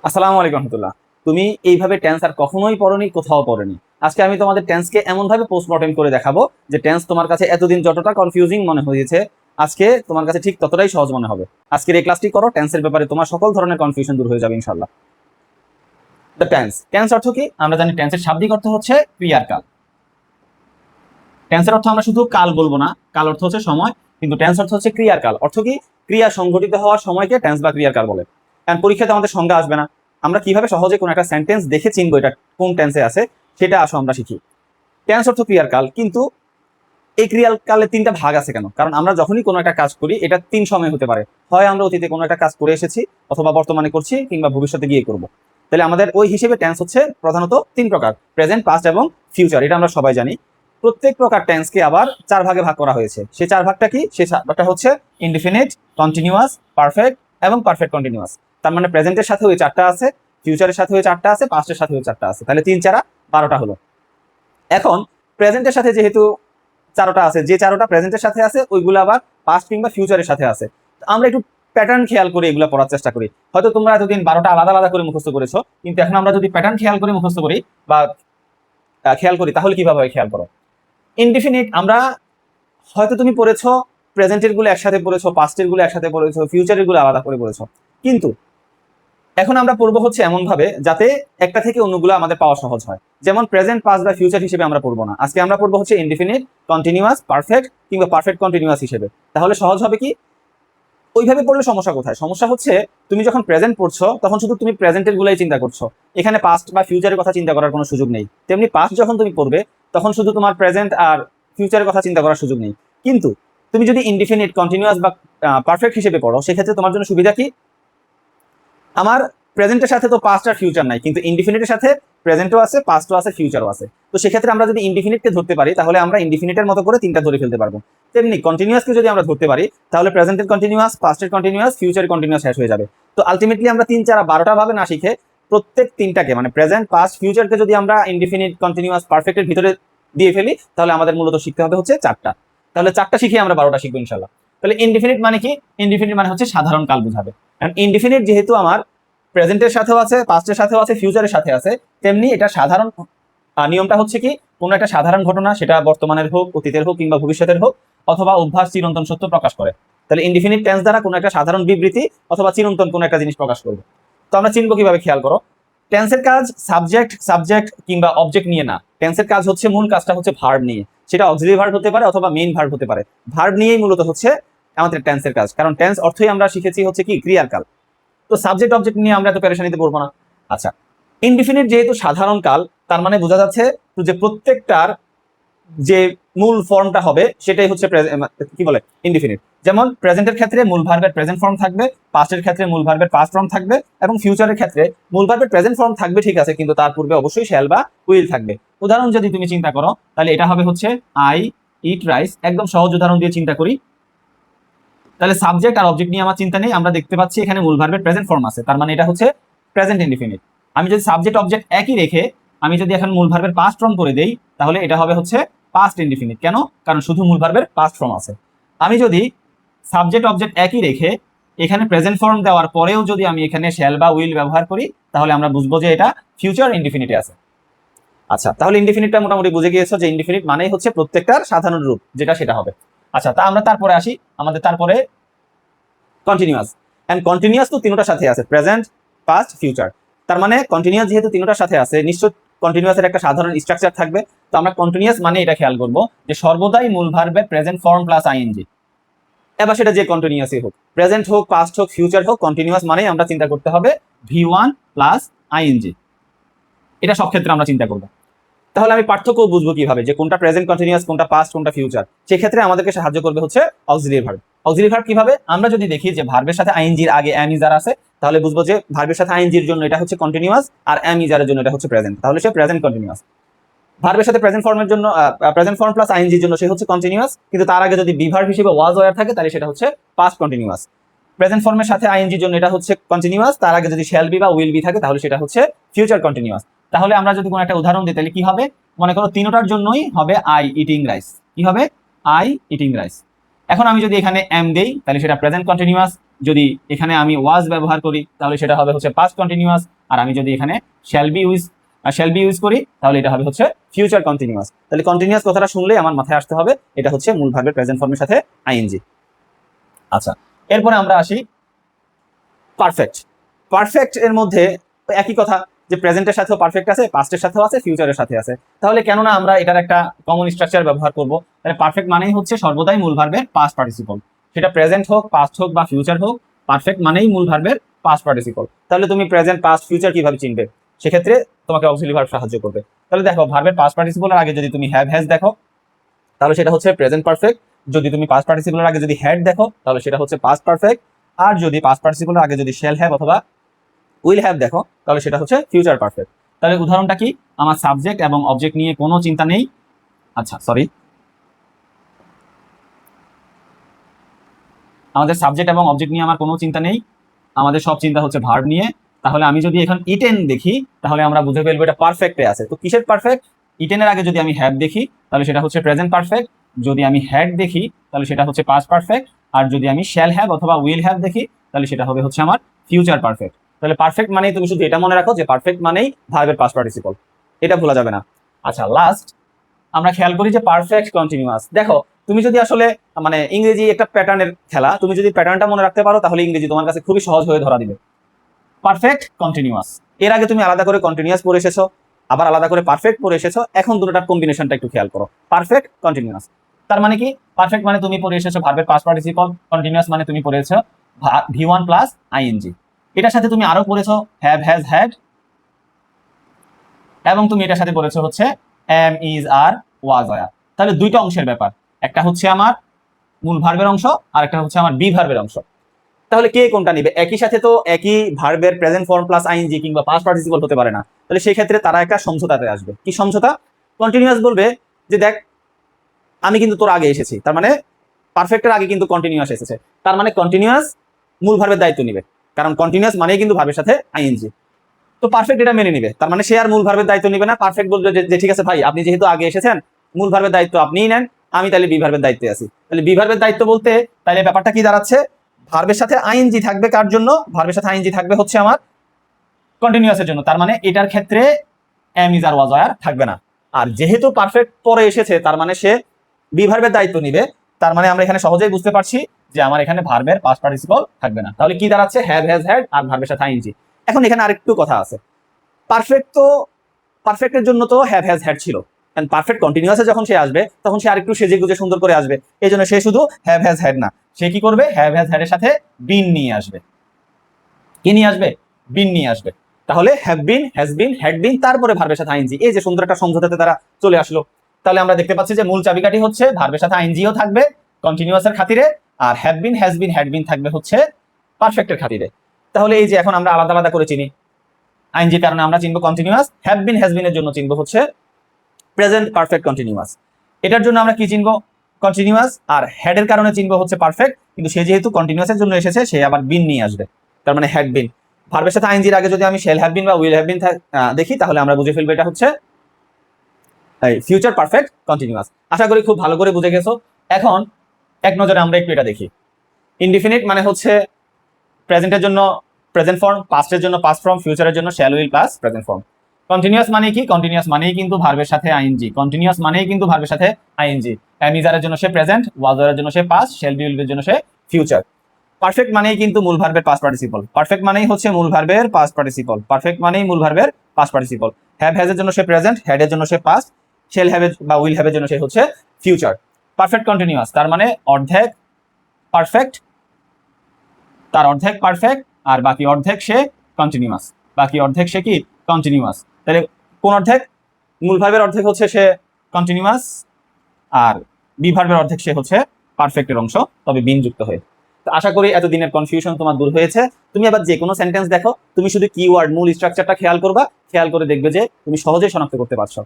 আসসালামু আলাইকুম রহমতুল্লাহ। তুমি এইভাবে টেন্স আর কখনোই পড়নি, কোথাও পড়নি। আজকে আমি তোমাদের টেন্সকে এমন ভাবে পোস্টমর্টেম করে দেখাবো যে টেন্স তোমার কাছে এতদিন যতটা কনফিউজিং মনে হয়েছে, আজকে তোমার কাছে ঠিক ততটাই সহজ মনে হবে। আজকের এই ক্লাসটি করো, টেন্সের ব্যাপারে তোমার সকল ধরনের কনফিউশন দূর হয়ে যাবে ইনশাল্লাহ। দ্য টেন্স, টেন্স অর্থ কি? আমরা জানি টেন্সের শাব্দিক অর্থ হচ্ছে ক্রিয়ার কাল। টেন্সের অর্থ আমরা শুধু কাল বলবো না, কাল অর্থ হচ্ছে সময়, কিন্তু টেন্স অর্থ হচ্ছে ক্রিয়ার কাল। অর্থ কি? ক্রিয়া সংঘটিত হওয়ার সময়কে টেন্স বা ক্রিয়ার কাল বলে। কারণ পরীক্ষাতে আমাদের সংজ্ঞা আসবে না, আমরা কিভাবে সহজে কোনো একটা সেন্টেন্স দেখে চিনবো এটা কোন টেন্সে আছে, সেটা আসো আমরা শিখি। টেন্স অর্থ ক্রিয়ার কাল, কিন্তু এই ক্রিয়ার কালের তিনটা ভাগ আছে কেন? কারণ আমরা যখনই কোনো একটা কাজ করি এটা তিন সময় হতে পারে। হয় আমরা অতীতে কোনো একটা কাজ করে এসেছি, অথবা বর্তমানে করছি, কিংবা ভবিষ্যতে গিয়ে করব। তাহলে আমাদের ওই হিসেবে টেন্স হচ্ছে প্রধানত তিন প্রকার: প্রেজেন্ট, পাস্ট এবং ফিউচার। এটা আমরা সবাই জানি। প্রত্যেক প্রকার টেন্সকে আবার চার ভাগে ভাগ করা হয়েছে। সেই চার ভাগটা কি? সেই চার ভাগটা হচ্ছে ইনডিফিনিট, কন্টিনিউয়াস, পারফেক্ট এবং পারফেক্ট কন্টিনিউয়াস। তার মানে প্রেজেন্টের সাথে ওই চারটা আছে, ফিউচারের সাথে ওই চারটা আছে, পাস্টের সাথে ওই চারটা আছে। তাহলে তিন চারা 12টা হলো। এখন প্রেজেন্টের সাথে যেহেতু চারোটা আছে, যে চারোটা প্রেজেন্টের সাথে আছে ওইগুলো আবার পাস্ট কিংবা ফিউচারের সাথে আছে। আমরা একটু প্যাটার্ন খেয়াল করে এগুলো পড়ার চেষ্টা করি। হয়তো তোমরা এতদিন 12টা আলাদা আলাদা করে মুখস্থ করেছো, কিন্তু এখন আমরা যদি প্যাটার্ন খেয়াল করে মুখস্থ করি বা খেয়াল করি, তাহলে কিভাবে হয় খেয়াল করো। ইনডিফিনিট আমরা হয়তো তুমি পড়েছো, প্রেজেন্টের গুলো একসাথে পড়েছো, পাস্টের গুলো একসাথে পড়েছো, ফিউচারের গুলো আলাদা করে পড়েছো। কিন্তু এখন আমরা পড়বো হচ্ছে এমন ভাবে যাতে একটা থেকে অন্যগুলো আমাদের পাওয়া সহজ হয়। যেমন প্রেজেন্ট, পাস্ট বা ফিউচার হিসেবে আমরা পড়বো না, আজকে আমরা পড়বো হচ্ছে ইনডিফিনিট, কন্টিনিউয়াস, পারফেক্ট কিংবা পারফেক্ট কন্টিনিউয়াস হিসেবে। তাহলে সহজ হবে কি? ওইভাবে পড়লে সমস্যা কোথায়? সমস্যা হচ্ছে তুমি যখন প্রেজেন্ট পড়ছো তখন শুধু তুমি প্রেজেন্টের গুলাই চিন্তা করছো, এখানে পাস্ট বা ফিউচারের কথা চিন্তা করার কোনো সুযোগ নেই। তেমনি পাস্ট যখন তুমি পড়বে তখন শুধু তোমার প্রেজেন্ট আর ফিউচারের কথা চিন্তা করার সুযোগ নেই। কিন্তু তুমি যদি ইনডিফিনিট, কন্টিনিউয়াস বা পারফেক্ট হিসেবে পড়ো, সেক্ষেত্রে তোমার জন্য সুবিধা কি? আমার প্রেজেন্টের সাথে তো পাস্ট আর ফিউচার নাই, কিন্তু ইনডিফিনিটের সাথে প্রেজেন্টও আছে, পাস্টও আছে, ফিউচারও আছে। তো সেক্ষেত্রে আমরা যদি ইনডিফিনিটকে ধরতে পারি তাহলে আমরা ইনডিফিনিটের মতো করে তিনটা ধরে ফেলতে পারবো। তেমনি কন্টিনিউয়াসকে যদি আমরা ধরতে পারি তাহলে প্রেজেন্টের কন্টিনিউয়াস, পাস্টের কন্টিনিউয়াস, ফিউচারের কন্টিনিউয়াস শেষ হয়ে যাবে। তো আলটিমেটলি আমরা 3 4 12টা ভাবে না শিখে প্রত্যেক তিনটাকে, মানে প্রেজেন্ট, পাস্ট, ফিউচারকে যদি আমরা ইনডিফিনিট, কন্টিনিউয়াস, পারফেক্টের ভিতরে দিয়ে ফেলি তাহলে আমাদের মূলত শিখতে হবে হচ্ছে চারটা। তাহলে চারটা শিখে আমরা 12টা শিখবো ইনশাল্লাহ। তাহলে ইনডিফিনিট মানে কি? ইনডিফিনিট মানে হচ্ছে সাধারণ কাল বোঝাবে। কারণ ইনডিফিনিট যেহেতু আমার প্রেজেন্টের সাথেও আছে, পাস্টের সাথেও আছে, ফিউচারের সাথে আছে, তেমনি এটা সাধারণ নিয়মটা হচ্ছে কি? কোনো একটা সাধারণ ঘটনা, সেটা বর্তমানের হোক, অতীতের হোক কিংবা ভবিষ্যতের হোক, অথবা অভ্যাস, চিরন্তন সত্য প্রকাশ করে। তাহলে ইনডিফিনিট টেন্স দ্বারা কোনো একটা সাধারণ বিবৃতি অথবা চিরন্তন কোনো একটা জিনিস প্রকাশ করবে। তো আমরা চিনবো কিভাবে? খেয়াল করো। টেন্সের কাজ সাবজেক্ট, সাবজেক্ট কিংবা অবজেক্ট নিয়ে না। টেন্সের কাজ হচ্ছে, মূল কাজটা হচ্ছে ভার্ব নিয়ে। সেটা অক্সিলারি ভার্ব হতে পারে অথবা মেইন ভার্ব হতে পারে। ভার্ব নিয়েই মূলত হচ্ছে আমাদের টেন্সের কাজ, কারণ টেন্স অর্থই আমরা শিখেছি হচ্ছে কি? ক্রিয়ার কাল। তো সাবজেক্ট অবজেক্ট নিয়ে আমরা এত পেরেশানিতে পড়বো না। আচ্ছা, ইনডিফিনিট যেহেতু সাধারণ কাল, তার মানে বোঝা যাচ্ছে যে প্রত্যেকটার যে মূল ফর্মটা হবে সেটাই হচ্ছে কি বলে? ইনডিফিনিট। যেমন প্রেজেন্টের ক্ষেত্রে মূল ভার্বের প্রেজেন্ট ফর্ম থাকবে, পাস্টের ক্ষেত্রে মূল ভার্বের পাস্ট ফর্ম থাকবে, এবং ফিউচারের ক্ষেত্রে মূল ভার্বের প্রেজেন্ট ফর্ম থাকবে, ঠিক আছে, কিন্তু তার পূর্বে অবশ্যই শ্যাল বা উইল থাকবে। উদাহরণ যদি তুমি চিন্তা করো তাহলে এটা হবে হচ্ছে আই ইট রাইস। একদম সহজ উদাহরণ দিয়ে চিন্তা করি। তাহলে সাবজেক্ট আর অবজেক্ট নিয়ে আমার চিন্তা নেই, আমরা দেখতে পাচ্ছি এখানে মূল ভার্বের প্রেজেন্ট ফর্ম আছে, তার মানে এটা হচ্ছে প্রেজেন্ট ইনডিফিনিট। আমি যদি সাবজেক্ট অবজেক্ট একই রেখে আমি যদি এখন মূল ভার্বের পাস্ট ফর্ম করে দেই তাহলে এটা হবে হচ্ছে পাস্ট ইনডিফিনিট। কেন? কারণ শুধু মূল ভার্বের পাস্ট ফর্ম আছে। আমি যদি সাবজেক্ট অবজেক্ট একই রেখে এখানে প্রেজেন্ট ফর্ম দেওয়ার পরেও যদি আমি এখানে শ্যাল বা উইল ব্যবহার করি তাহলে আমরা বুঝবো যে এটা ফিউচার ইনডিফিনিটে আছে। আচ্ছা, তাহলে ইনডিফিনিটটা মোটামুটি বুঝে গিয়েছো যে ইনডিফিনিট মানেই হচ্ছে প্রত্যেকটার সাধারণ রূপ যেটা সেটা হবে। আচ্ছা, তা আমরা তারপরে আসি। আমাদের তারপরে কন্টিনিউয়াস। এন্ড কন্টিনিউয়াস তো তিনটার সাথে আছে, প্রেজেন্ট, পাস্ট, ফিউচার। তার মানে কন্টিনিউয়াস যেহেতু তিনটার সাথে আছে, নিশ্চয় কন্টিনিউয়াসের একটা সাধারণ স্ট্রাকচার থাকবে। তো আমরা কন্টিনিউয়াস মানে এটা খেয়াল করব যে সর্বদাই মূল ভার্বের প্রেজেন্ট ফর্ম প্লাস আইএনজি। এবার সেটা যে কন্টিনিউয়াসই হোক, প্রেজেন্ট হোক, পাস্ট হোক, ফিউচার হোক, কন্টিনিউয়াস মানেই আমরা চিন্তা করতে হবে V1 প্লাস আইএনজি। এটা সব ক্ষেত্রে আমরা চিন্তা করব। তাহলে আমি পার্থক্য বুঝবো কিভাবে যে কোনটা প্রেজেন্ট কন্টিনিউয়াস, কোনটা পাস্ট, কোনটা ফিউচার? সেক্ষেত্রে আমাদেরকে সাহায্য করবে হচ্ছে অক্সিলারি ভার্ব। অক্সিলারি ভার্ব কিভাবে? আমরা যদি দেখি যে ভার্বের সাথে আইএনজির আগে এম ইজার আছে, তাহলে বুঝবো যে ভার্বের সাথে আইএনজির জন্য এটা হচ্ছে কন্টিনিউয়াস, আর এম ইজারের জন্য এটা হচ্ছে প্রেজেন্ট, তাহলে সে প্রেজেন্ট কন্টিনিউয়াস। ভার্বের সাথে প্রেজেন্ট ফর্মের জন্য প্রেজেন্ট ফর্ম প্লাস আইএনজির জন্য সে হচ্ছে কন্টিনিউয়াস, কিন্তু তার আগে যদি বি ভার্ব হিসেবে ওয়াজ ওয়্যার থাকে তাহলে সেটা হচ্ছে পাস্ট কন্টিনিউয়াস। প্রেজেন্ট ফর্মের সাথে আইএনজির জন্য এটা হচ্ছে কন্টিনিউয়াস, তার আগে যদি শ্যাল বি বা উইল বি থাকে তাহলে সেটা হচ্ছে ফিউচার কন্টিনিউয়াস। তাহলে আমরা যদি কোনো একটা উদাহরণ দিই তাহলে কি হবে? মনে করো তিনটার জন্যই হবে আই ইটিং রাইস। কি হবে? I eating rice. এখন আমি যদি এখানে এম দেই তাহলে সেটা প্রেজেন্ট কন্টিনিউয়াস, যদি এখানে আমি ওয়াজ ব্যবহার করি তাহলে সেটা হবে হচ্ছে পাস্ট কন্টিনিউয়াস, আর আমি যদি এখানে শ্যাল বি ইউজ করি তাহলে এটা হবে হচ্ছে ফিউচার কন্টিনিউয়াস। তাহলে কন্টিনিউয়াস কথাটা শুনলে আমার মাথায় আসতে হবে এটা হচ্ছে মূল ভার্বের প্রেজেন্ট ফর্মের সাথে আইএনজি। আচ্ছা, এরপরে আমরা আসি পারফেক্ট। পারফেক্ট এর মধ্যে একই কথা যে প্রেজেন্টের সাথেও পারফেক্ট আছে, পাস্টের সাথেও আছে, ফিউচারের সাথে আছে। তাহলে কেননা আমরা এটার একটা কমন স্ট্রাকচার ব্যবহার করব। তাহলে পারফেক্ট মানেই হচ্ছে সর্বদাই মূল ভার্বের পাস্ট পার্টিসিপল, সেটা প্রেজেন্ট হোক, পাস্ট হোক বা ফিউচার হোক, পারফেক্ট মানেই মূল ভার্বের পাস্ট পার্টিসিপল। তাহলে তুমি প্রেজেন্ট, পাস্ট, ফিউচার কিভাবে চিনবে? সেক্ষেত্রে তোমাকে অক্সিলারি ভার্ব সাহায্য করবে। তাহলে দেখো, ভার্বের পাস্ট পার্টিসিপলের আগে যদি তুমি হ্যাভ হ্যাজ দেখো তাহলে সেটা হচ্ছে প্রেজেন্ট পারফেক্ট। যদি তুমি পাস্ট পার্টিসিপলের আগে যদি হ্যাড দেখো তাহলে সেটা হচ্ছে পাস্ট পারফেক্ট। আর যদি পাস্ট পার্টিসিপলের আগে যদি শ্যাল হ্যাভ অথবা উইল হ্যাভ দেখো তাহলে সেটা হচ্ছে ফিউচার পারফেক্ট। তাহলে উদাহরণটা কি? আমার সাবজেক্ট এবং অবজেক্ট নিয়ে কোনো চিন্তা নেই। আচ্ছা সরি, আমাদের সাবজেক্ট এবং অবজেক্ট নিয়ে আমার কোনো চিন্তা নেই, আমাদের সব চিন্তা হচ্ছে ভার্ব নিয়ে। তাহলে আমি যদি এখন ইটেন দেখি তাহলে আমরা বুঝে ফেলবো এটা পারফেক্টে আছে। তো কিসের পারফেক্ট? ইটেনের আগে যদি আমি হ্যাভ দেখি তাহলে সেটা হচ্ছে প্রেজেন্ট পারফেক্ট, যদি আমি হ্যাড দেখি তাহলে সেটা হচ্ছে পাস্ট পারফেক্ট, আর যদি আমি শ্যাল হ্যাভ অথবা উইল হ্যাভ দেখি তাহলে সেটা হবে হচ্ছে আমার ফিউচার পারফেক্ট। তাহলে পারফেক্ট মানেই তুমি শুধু এটা মনে রাখো যে পারফেক্ট মানেই ভার্বের পাস্ট পার্টিসিপল, এটা ভোলা যাবে না। আচ্ছা, লাস্ট আমরা খেয়াল করি যে পারফেক্ট কন্টিনিউয়াস। দেখো, তুমি যদি আসলে মানে ইংরেজি একটা প্যাটার্নের খেলা, তুমি যদি প্যাটার্নটা মনে রাখতে পারো তাহলে ইংরেজি তোমার কাছে খুবই সহজ হয়ে ধরা দিবে। পারফেক্ট কন্টিনিউয়াস, এর আগে তুমি আলাদা করে কন্টিনিউয়াস পড়ে এসেছো, আবার আলাদা করে পারফেক্ট পড়ে এসেছো, এখন দুটোটার কম্বিনেশনটা একটু খেয়াল করো। পারফেক্ট কন্টিনিউয়াস তার মানে কি? পারফেক্ট মানে তুমি পড়ে এসেছো ভার্বের পাস্ট পার্টিসিপল, কন্টিনিউয়াস মানে তুমি পড়েছো ভি1 প্লাস আইএনজি। এটার সাথে তুমি আরো পড়েছো হ্যাভ হ্যাজ হ্যাড, এবং তুমি এটার সাথে পড়েছো হচ্ছে am is are was were. তাহলে দুইটা অংশের ব্যাপার, একটা হচ্ছে আমার মূল ভার্বের অংশ আর একটা হচ্ছে আমার বি ভার্বের অংশ। তাহলে কে কোনটা নিবে? একই সাথে তো একই ভার্বের প্রেজেন্ট ফর্ম প্লাস আইএনজি কিংবা পাস্ট পার্টিসিপল হতে পারে না। তাহলে সেই ক্ষেত্রে তারা একটা সমঝোতাতে আসবে। কি সমঝোতা? কন্টিনিউয়াস বলবে যে দেখ, আমি কিন্তু তোর আগে এসেছি, তার মানে পারফেক্টের আগে কিন্তু কন্টিনিউয়াস এসেছে, তার মানে কন্টিনিউয়াস মূল ভার্বের দায়িত্ব নিবে, কারণ কন্টিনিউয়াস মানেই কিন্তু ভার্বের সাথে আইএনজি। তো পারফেক্ট এটা মেনে নিবে, তার মানে সে আর মূল ভার্বের দায়িত্ব নিবে না। পারফেক্ট বলবে যে ঠিক আছে ভাই, আপনি যেহেতু আগে এসেছেন মূল ভার্বের দায়িত্ব আপনিই নেন, আমি তাহলে বি ভার্বের দায়িত্বে আছি। তাহলে বি ভার্বের দায়িত্ব বলতে তাহলে ব্যাপারটা কি দাঁড়াচ্ছে? ভার্বের সাথে আইএনজি থাকবে কার জন্য? ভার্বের সাথে আইএনজি থাকবে হচ্ছে আমার কন্টিনিউয়াসের জন্য, তার মানে এটার ক্ষেত্রে am is are was were থাকবে না। আর যেহেতু পারফেক্ট পরে এসেছে তার মানে সে বি ভার্বের দায়িত্ব নিবে, তার মানে আমরা এখানে সহজেই বুঝতে পারছি যে আমার এখানে ভার্বের পাস্ট পার্টিসিপল থাকবে না। তাহলে কি দাঁড়াচ্ছে? হ্যাভ হ্যাজ হ্যাড আর ভার্বের সাথে আইএনজি। এখন এখানে আরেকটু কথা আছে, পারফেক্ট তো পারফেক্টের জন্য তো হ্যাভ হ্যাজ হ্যাড ছিল, কারণ পারফেক্ট কন্টিনিউয়াসে যখন সে আসবে তখন সে আরেকটু সেজে গুজে সুন্দর করে আসবে, এই জন্য সে শুধু হ্যাভ হ্যাজ হ্যাড না, সে কি করবে? হ্যাভ হ্যাজ হ্যাড এর সাথে বিন নিয়ে আসবে। কি নিয়ে আসবে? বিন নিয়ে আসবে। তাহলে have been, has been, had বিন, তারপরে ভার্বের সাথে আইএনজি, এই যে সুন্দর একটা সমঝোতাতে তারা চলে আসলো। তাহলে আমরা দেখতে পাচ্ছি যে মূল চাবিকাঠি হচ্ছে ভার্বের সাথে আইএনজিও থাকবে কন্টিনিউয়াসের খাতিরে, আর have been, has been, had been থাকবে হচ্ছে পারফেক্টের খাতিরে। তাহলে এই যে এখন আমরা আলাদা আলাদা করে চিনি, আইএনজির কারণে আমরা চিনবো কন্টিনিউয়াস, হ্যাভ বিন হ্যাজ বিনের জন্য চিনবো হচ্ছে প্রেজেন্ট পারফেক্ট কন্টিনিউয়াস। এটার জন্য আমরা কি চিনবো? কন্টিনিউয়াস। আর হেড এর কারণে চিনবো হচ্ছে পারফেক্ট, কিন্তু সে যেহেতু কন্টিনিউয়াসের জন্য এসেছে সে আবার বিন নিয়ে আসবে, তার মানে হ্যাড বিন। ভার্বের সাথে আইএনজির আগে যদি আমি শেল হ্যাভ বিন বা উইল হ্যাভ বিন দেখি তাহলে আমরা বুঝে ফেলবো এটা হচ্ছে ফিউচার পারফেক্ট কন্টিনিউয়াস। আশা করি খুব ভালো করে বুঝে গেছো। এখন এক নজরে আমরা একটু এটা দেখি। ইনডিফিনিট মানে হচ্ছে প্রেজেন্টের জন্য প্রেজেন্ট ফর্ম, পাস্টের জন্য পাস্ট ফর্ম, ফিউচারের জন্য shall will plus present form. Continuous মানে কি? কন্টিনিউয়াস মানেই কিন্তু ভার্বের সাথে আইএনজি, কন্টিনিউয়াস মানেই কিন্তু ভার্বের সাথে আইএনজি। এম ইজ এর জন্য সে প্রেজেন্ট, ওয়াজ এর জন্য সে পাস্ট, শ্যাল বি উইল এর জন্য সে ফিউচার। পারফেক্ট মানেই কিন্তু মূল ভার্বের পাস্ট পার্টিসিপল, পারফেক্ট মানেই হচ্ছে মূল ভার্বের পাস্ট পার্টিসিপল, পারফেক্ট মানেই মূল ভার্বের পাস্ট পার্টিসিপল। হ্যাভ হ্যাজ এর জন্য সে প্রেজেন্ট, হ্যাড এর জন্য সে পাস্ট, শ্যাল হ্যাভ বা উইল হ্যাভ এর জন্য সে হচ্ছে ফিউচার। পারফেক্ট কন্টিনিউয়াস তার মানে অর্ধেক পারফেক্ট, তার অর্ধেক পারফেক্ট, আর বাকি অর্ধেক সে কন্টিনিউয়াস, বাকি অর্ধেক সে কি? কন্টিনিউয়াস। তাহলে কোন অর্ধেক? মূল ভার্বের অর্ধেক হচ্ছে সে কন্টিনিউয়াস, আর বি ভার্বের অর্ধেক সে হচ্ছে পারফেক্টের অংশ, তবে বিন যুক্ত হয়ে। তো আশা করি এতদিনের কনফিউশন তোমার দূর হয়েছে। তুমি আবার যে কোনো সেন্টেন্স দেখো, তুমি শুধু কিওয়ার্ড মূল স্ট্রাকচারটা খেয়াল করবা, খেয়াল করে দেখবে যে তুমি সহজেই শনাক্ত করতে পারছো।